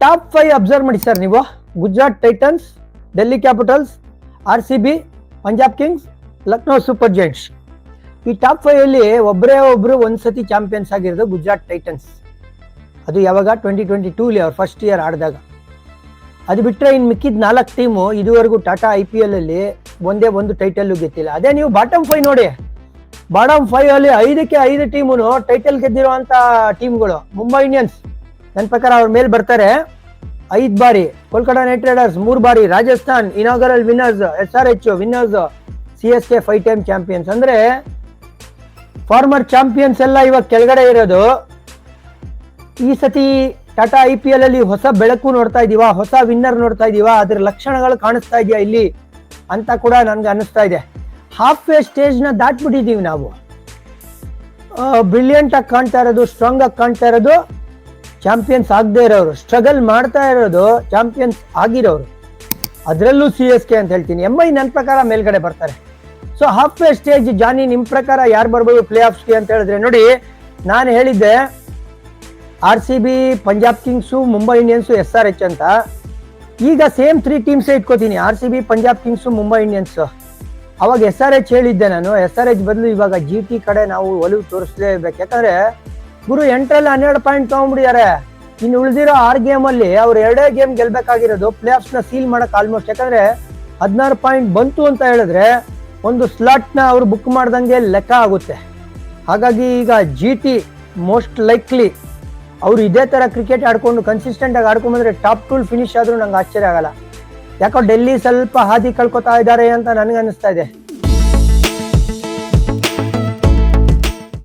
Top 5 observe ಮಾಡಿ sir ನೀವು. Gujarat Titans, Delhi capitals, RCB, Punjab Kings, Lucknow super Giants. ಈ ಟಾಪ್ 5 ಅಲ್ಲಿ ಒಬ್ರು ಒಂದ್ಸತಿ ಚಾಂಪಿಯನ್ಸ್ ಆಗಿರೋದು ಗುಜರಾತ್ ಟೈಟನ್ಸ್. ಅದು ಯಾವಾಗ 2022 ಅವ್ರು ಫಸ್ಟ್ ಇಯರ್ ಆಡಿದಾಗ. ಅದು ಬಿಟ್ಟರೆ ಇನ್ನು ಮಿಕ್ಕಿದ 4 ಟೀಮು ಇದುವರೆಗೂ ಟಾಟಾ IPL ಅಲ್ಲಿ ಒಂದೇ ಒಂದು ಟೈಟಲ್ ಗೆದ್ದಿಲ್ಲ. ಅದೇ ನೀವು ಬಾಟಮ್ 5 ನೋಡಿ, ಬಾಟಮ್ 5 ಅಲ್ಲಿ 5ಕ್ಕೆ 5 ಟೀಮು ಟೈಟಲ್ ಗೆದ್ದಿರುವಂತ ಟೀಮ್ಗಳು. ಮುಂಬೈ ಇಂಡಿಯನ್ಸ್ ನನ್ನ ಪ್ರಕಾರ ಅವ್ರ ಮೇಲೆ ಬರ್ತಾರೆ 5 ಬಾರಿ, ಕೋಲ್ಕತ್ತಾ ನೈಟ್ ರೈಡರ್ಸ್ 3 ಬಾರಿ, Rajasthan inaugural winners, SRH winners, CSK 5 time champions. ಅಂದ್ರೆ ಫಾರ್ಮರ್ ಚಾಂಪಿಯನ್ಸ್ ಎಲ್ಲ ಇವಾಗ ಕೆಳಗಡೆ ಇರೋದು. ಈ ಸತಿ ಟಾಟಾ IPL ಅಲ್ಲಿ ಹೊಸ ಬೆಳಕು ನೋಡ್ತಾ ಇದೀವಾ, ಹೊಸ ವಿನ್ನರ್ ನೋಡ್ತಾ ಇದೀವಾ, ಅದ್ರ ಲಕ್ಷಣಗಳು ಕಾಣಿಸ್ತಾ ಇದೆಯಾ ಇಲ್ಲಿ ಅಂತ ಕೂಡ ನನ್ಗೆ ಅನಿಸ್ತಾ ಇದೆ. ಹಾಫ್ ವೇ ಸ್ಟೇಜ್ ನ ದಾಟ್ಬಿಟ್ಟಿದೀವಿ ನಾವು. ಬ್ರಿಲಿಯಂಟ್ ಆಗಿ ಕಾಣ್ತಾ ಇರೋದು, ಸ್ಟ್ರಾಂಗ್ ಆಗಿ ಕಾಣ್ತಾ ಇರೋದು ಚಾಂಪಿಯನ್ಸ್ ಆಗದೆ ಇರೋರು, ಸ್ಟ್ರಗಲ್ ಮಾಡ್ತಾ ಇರೋದು ಚಾಂಪಿಯನ್ಸ್ ಆಗಿರೋರು, ಅದರಲ್ಲೂ CSK ಅಂತ ಹೇಳ್ತೀನಿ. MI ನನ್ನ ಪ್ರಕಾರ ಮೇಲ್ಗಡೆ ಬರ್ತಾರೆ. ಸೊ ಹಾಫ್ ವೇ ಸ್ಟೇಜ್ ಜಾನಿ ನಿಮ್ಮ ಪ್ರಕಾರ ಯಾರು ಬರ್ಬೋದು ಪ್ಲೇ ಆಫ್ಸ್ಗೆ ಅಂತ ಹೇಳಿದ್ರೆ, ನೋಡಿ ನಾನು ಹೇಳಿದ್ದೆ RCB, Punjab Kings, Mumbai Indians, SRH ಅಂತ. ಈಗ same 3 ಟೀಮ್ಸೇ ಇಟ್ಕೋತೀನಿ, RCB, Punjab Kings, Mumbai Indians. ಅವಾಗ SRH ಹೇಳಿದ್ದೆ ನಾನು. SRH ಬದಲು ಇವಾಗ GT ಕಡೆ ನಾವು ಒಲವು ತೋರಿಸಲೇಬೇಕು. ಯಾಕಂದ್ರೆ ಗುರು 8ರಲ್ಲಿ 12 ಪಾಯಿಂಟ್ ತಗೊಂಡ್ಬಿಟ್ಟಿದ್ದಾರೆ. ಇನ್ನು ಉಳಿದಿರೋ 6 ಗೇಮಲ್ಲಿ ಅವ್ರು 2 ಗೇಮ್ ಗೆಲ್ಬೇಕಾಗಿರೋದು ಪ್ಲೇ ಆಫ್ಸ್ನ ಸೀಲ್ ಮಾಡಕ್ ಆಲ್ಮೋಸ್ಟ್. ಯಾಕಂದ್ರೆ 16 ಪಾಯಿಂಟ್ ಬಂತು ಅಂತ ಹೇಳಿದ್ರೆ ಒಂದು ಸ್ಲಾಟ್ನ ಅವ್ರು ಬುಕ್ ಮಾಡ್ದಂಗೆ ಲೆಕ್ಕ ಆಗುತ್ತೆ. ಹಾಗಾಗಿ ಈಗ GT ಮೋಸ್ಟ್ ಲೈಕ್ಲಿ ಅವ್ರು ಇದೇ ತರ ಕ್ರಿಕೆಟ್ ಆಡ್ಕೊಂಡು ಕನ್ಸಿಸ್ಟೆಂಟ್ ಆಗಿ ಆಡ್ಕೊಂಡ್ಬಂದ್ರೆ ಟಾಪ್ 2 ಫಿನಿಶ್ ಆದ್ರೂ ನಂಗೆ ಆಶ್ಚರ್ಯ ಆಗಲ್ಲ. ಯಾಕೋ ಡೆಲ್ಲಿ ಸ್ವಲ್ಪ ಹಾದಿ ಕಳ್ಕೊತಾ ಇದ್ದಾರೆ ಅಂತ ನನಗೆ ಅನಿಸ್ತಾ ಇದೆ.